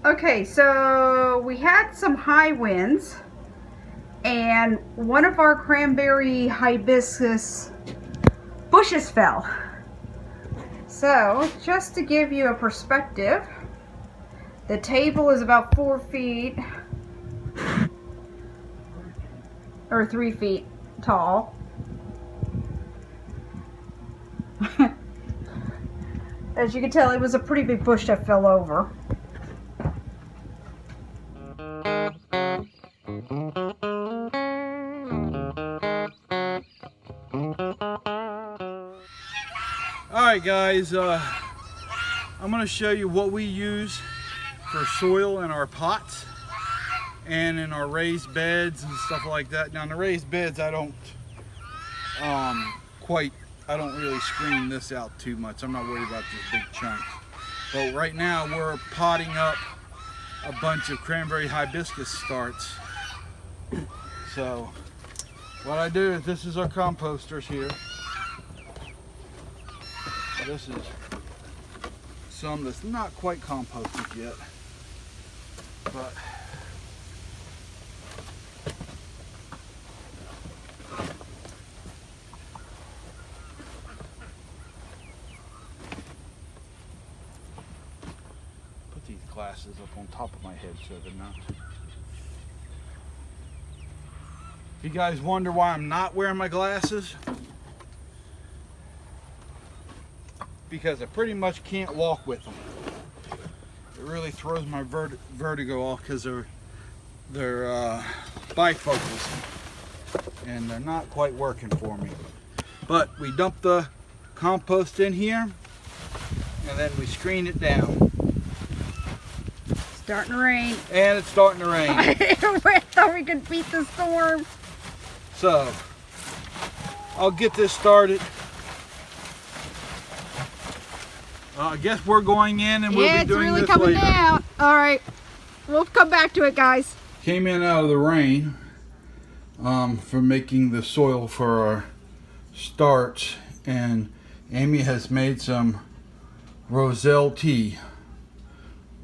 Okay, so we had some high winds and one of our cranberry hibiscus bushes fell. So just to give you a perspective, the table is about 4 feet or 3 feet tall. As you can tell, it was a pretty big bush that fell over. Alright guys, I'm going to show you what we use for soil in our pots and in our raised beds and stuff like that. Now in the raised beds I don't really screen this out too much. I'm not worried about these big chunks. But right now we're potting up a bunch of cranberry hibiscus starts. So what I do is, this is our composters here. This is some that's not quite composted yet, but put these glasses up on top of my head so they're not. If you guys wonder why I'm not wearing my glasses, because I pretty much can't walk with them. It really throws my vertigo off because they're bifocals and they're not quite working for me. But we dump the compost in here and then we screen it down. Starting to rain. And it's starting to rain. I thought we could beat the storm. So I'll get this started. I guess we're going in and we'll be doing this later. Yeah, it's really coming down. All right, we'll come back to it, guys. Came in out of the rain for making the soil for our starts, and Amy has made some Roselle tea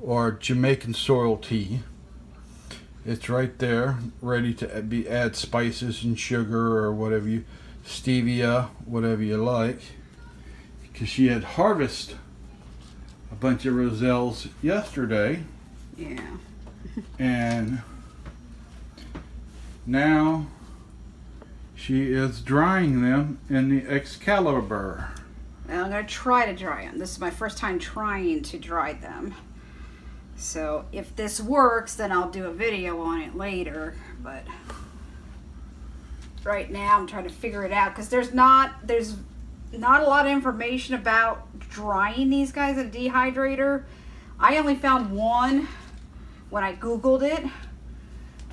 or Jamaican soil tea. It's right there, ready to add spices and sugar or whatever you, stevia, whatever you like. Because she had harvested a bunch of roselles yesterday. Yeah. And now she is drying them in the Excalibur. Well, I'm going to try to dry them. This is my first time trying to dry them. So if this works, then I'll do a video on it later. But right now I'm trying to figure it out because there's not a lot of information about drying these guys in a dehydrator. I only found one when I Googled it.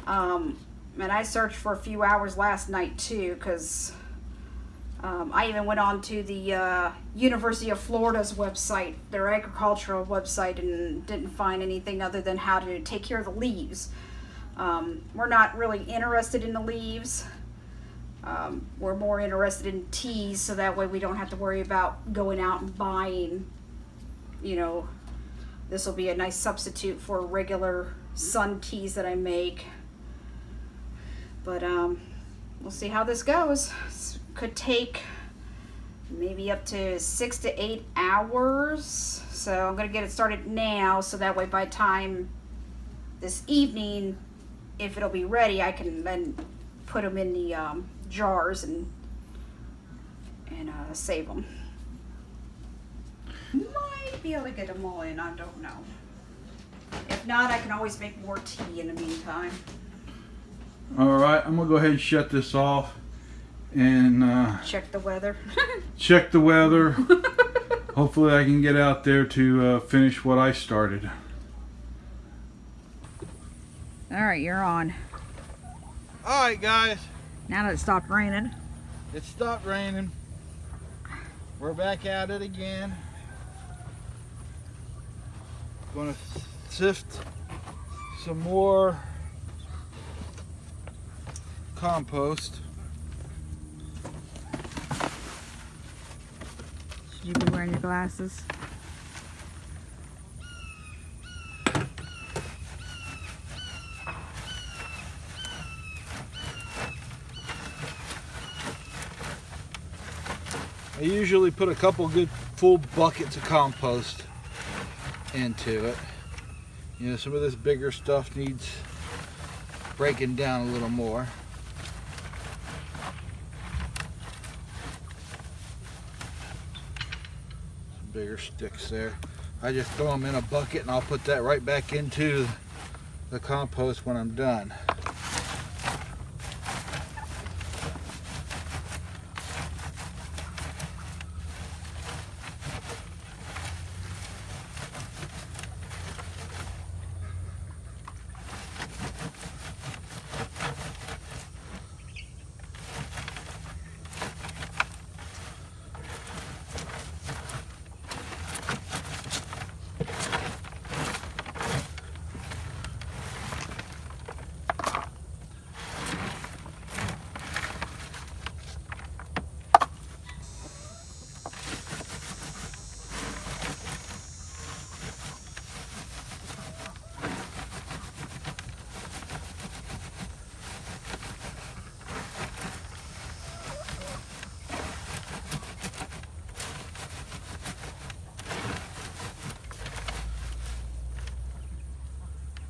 And I searched for a few hours last night too, because I even went on to the University of Florida's website, their agricultural website, and didn't find anything other than how to take care of the leaves. We're not really interested in the leaves. We're more interested in teas, so that way we don't have to worry about going out and buying, you know, this will be a nice substitute for regular sun teas that I make. But we'll see how this goes. This could take maybe up to 6 to 8 hours. So I'm gonna get it started now, so that way by time this evening, if it'll be ready, I can then put them in the jars and save them. Might be able to get them all in, I don't know. If not, I can always make more tea in the meantime. Alright, I'm going to go ahead and shut this off and check the weather. Check the weather. Hopefully I can get out there to finish what I started. Alright, you're on. Alright guys. Now that it stopped raining. It stopped raining. We're back at it again. Gonna sift some more compost. Should you be wearing your glasses? usually put a couple good full buckets of compost into it. You know, some of this bigger stuff needs breaking down a little more. Some bigger sticks there. I just throw them in a bucket and I'll put that right back into the compost when I'm done.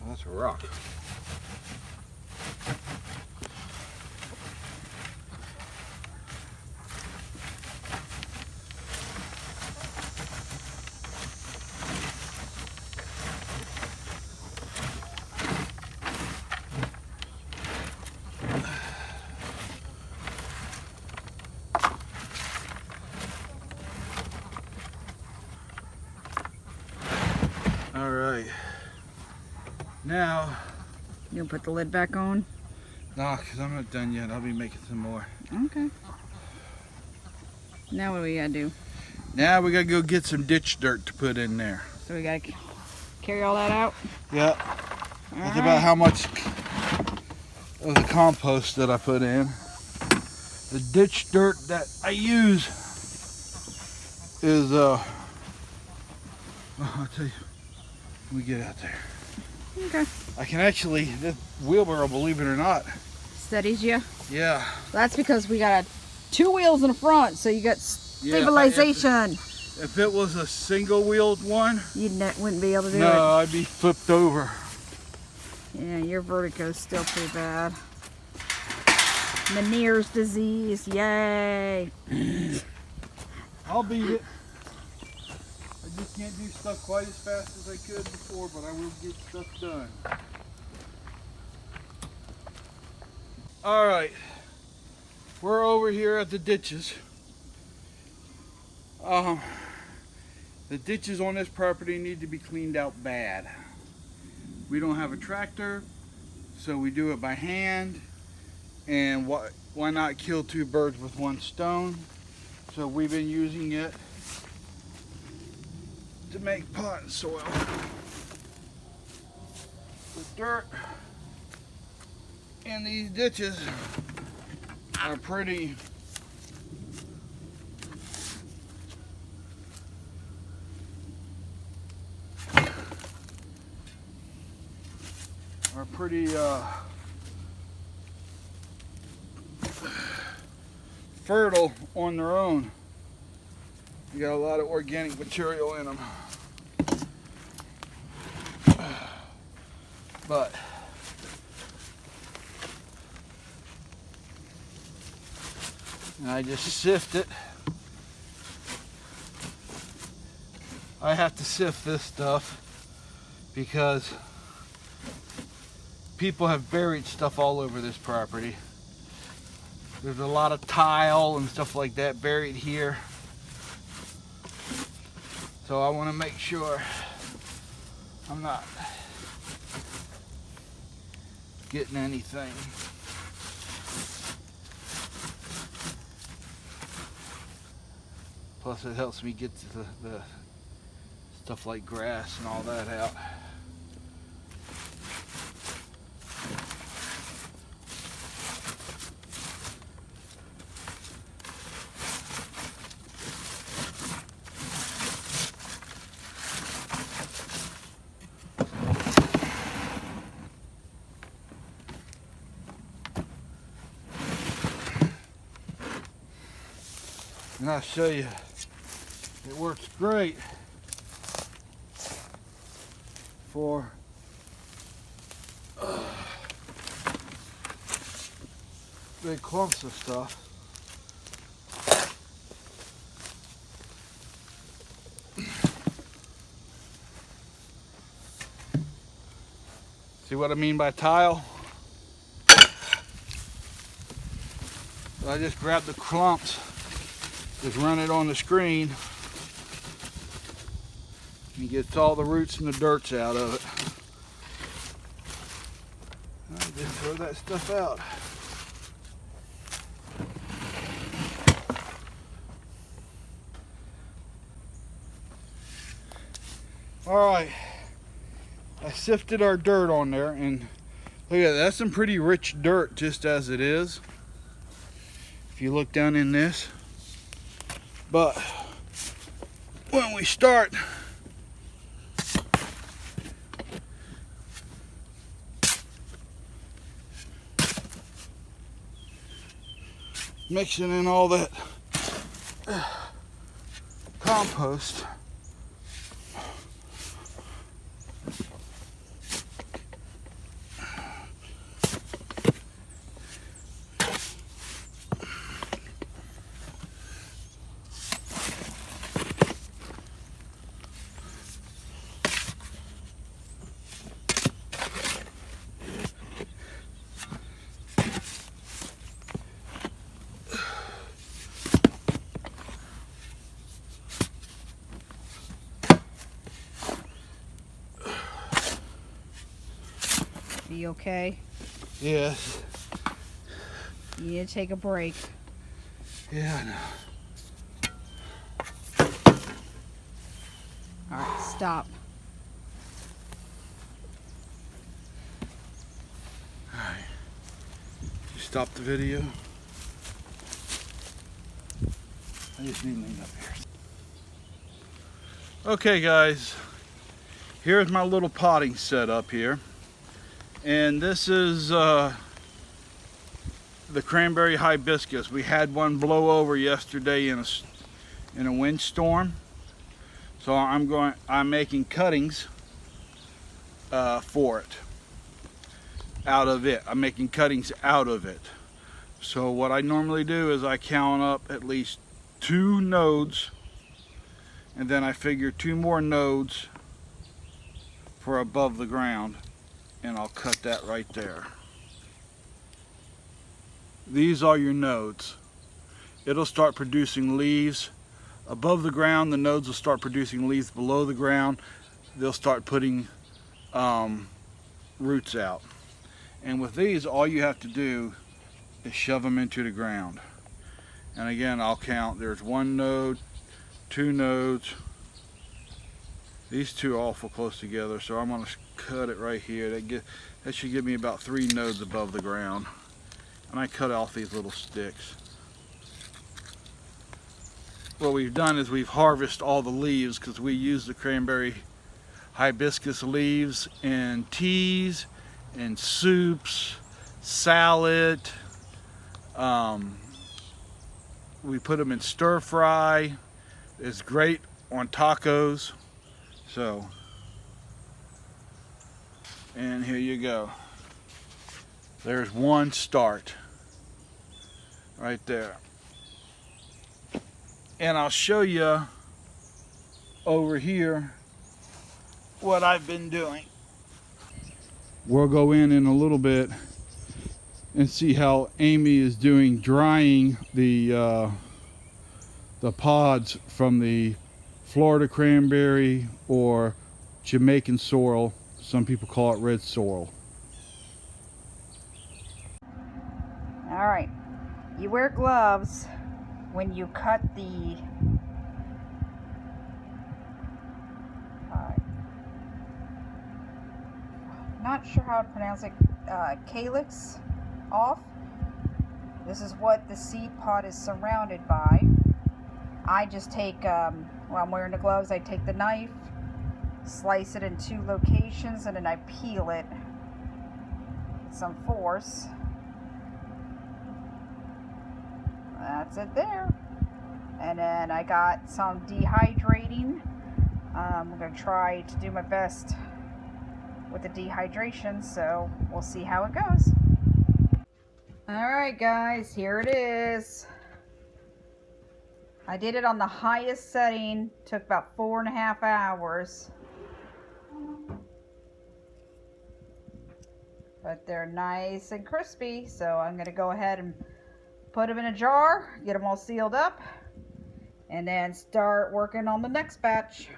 That's a rock. All right. Now, You'll put the lid back on? nah, because I'm not done yet. I'll be making some more. Okay. Now what do we gotta do? Now we gotta go get some ditch dirt to put in there. So we gotta carry all that out? Yeah. All That's right. about how much of the compost that I put in. The ditch dirt that I use is, I'll tell you, when we get out there. Okay. I can actually, this wheelbarrow, believe it or not, Steadies you? yeah. That's because we got two wheels in the front, so you got stabilization. If it was a single-wheeled one, You wouldn't be able to do no, it. I'd be flipped over. Yeah, your vertigo's still pretty bad. Meniere's disease, yay. I'll beat it. I just can't do stuff quite as fast as I could before, but I will get stuff done. All right, we're over here at the ditches. The ditches on this property need to be cleaned out bad. We don't have a tractor, so we do it by hand. And why not kill two birds with one stone? So we've been using it to make potting soil. The dirt in these ditches are pretty fertile on their own. You got a lot of organic material in them. But and I just sift it. I have to sift this stuff because people have buried stuff all over this property. There's a lot of tile and stuff like that buried here. So I want to make sure I'm not getting anything. Plus it helps me get to the stuff like grass and all that out. And I'll show you, it works great for big clumps of stuff. See what I mean by tile? So I just grab the clumps, just run it on the screen, and gets all the roots and the dirts out of it. I just throw that stuff out. All right, I sifted our dirt on there, and look at that, that's some pretty rich dirt just as it is. If you look down in this, but when we start mixing in all that compost, You okay? yes. You need to take a break. Yeah, I know. Alright, stop. Alright. You stop the video. I just need to lean up here. Okay guys, here's my little potting setup here. And this is the cranberry hibiscus. We had one blow over yesterday in a windstorm. So I'm making cuttings for it. Out of it. I'm making cuttings out of it. So what I normally do is I count up at least 2 nodes, and then I figure 2 more nodes for above the ground, and I'll cut that right there. These are your nodes. It'll start producing leaves above the ground. The nodes will start producing leaves below the ground. They'll start putting roots out. And with these, all you have to do is shove them into the ground. And again, I'll count. There's 1 node, 2 nodes. These 2 are awful close together, so I'm going to cut it right here. That should give me about 3 nodes above the ground. And I cut off these little sticks. What we've done is we've harvested all the leaves, because we use the cranberry hibiscus leaves in teas, in soups, salad. We put them in stir fry. It's great on tacos. So, and here you go. There's 1 start right there. And I'll show you over here what I've been doing. We'll go in a little bit and see how Amy is doing drying the pods from the Florida cranberry, or Jamaican sorrel. Some people call it red sorrel. All right, you wear gloves when you cut the not sure how to pronounce it, calyx off. This is what the seed pod is surrounded by. I just take, while I'm wearing the gloves, I take the knife, slice it in 2 locations, and then I peel it with some force. That's it there. And then I got some dehydrating. I'm going to try to do my best with the dehydration, so we'll see how it goes. Alright guys, here it is. I did it on the highest setting, took about 4.5 hours. But they're nice and crispy, so I'm going to go ahead and put them in a jar, get them all sealed up, and then start working on the next batch,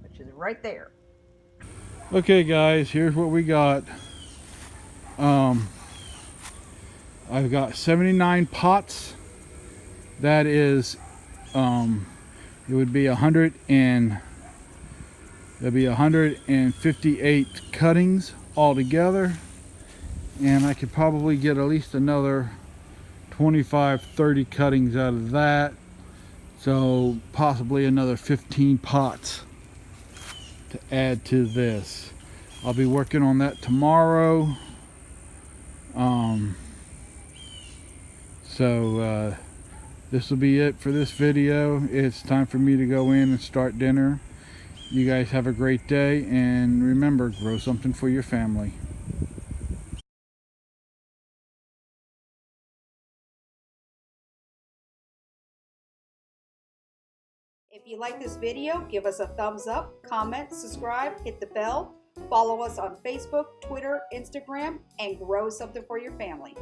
which is right there. Okay guys, here's what we got. I've got 79 pots. That is, it would be 158 cuttings altogether, and I could probably get at least another 25-30 cuttings out of that, so possibly another 15 pots to add to this. I'll be working on that tomorrow. This will be it for this video. It's time for me to go in and start dinner. You guys have a great day, and remember, grow something for your family. If you like this video, give us a thumbs up, comment, subscribe, hit the bell, follow us on Facebook, Twitter, Instagram, and grow something for your family.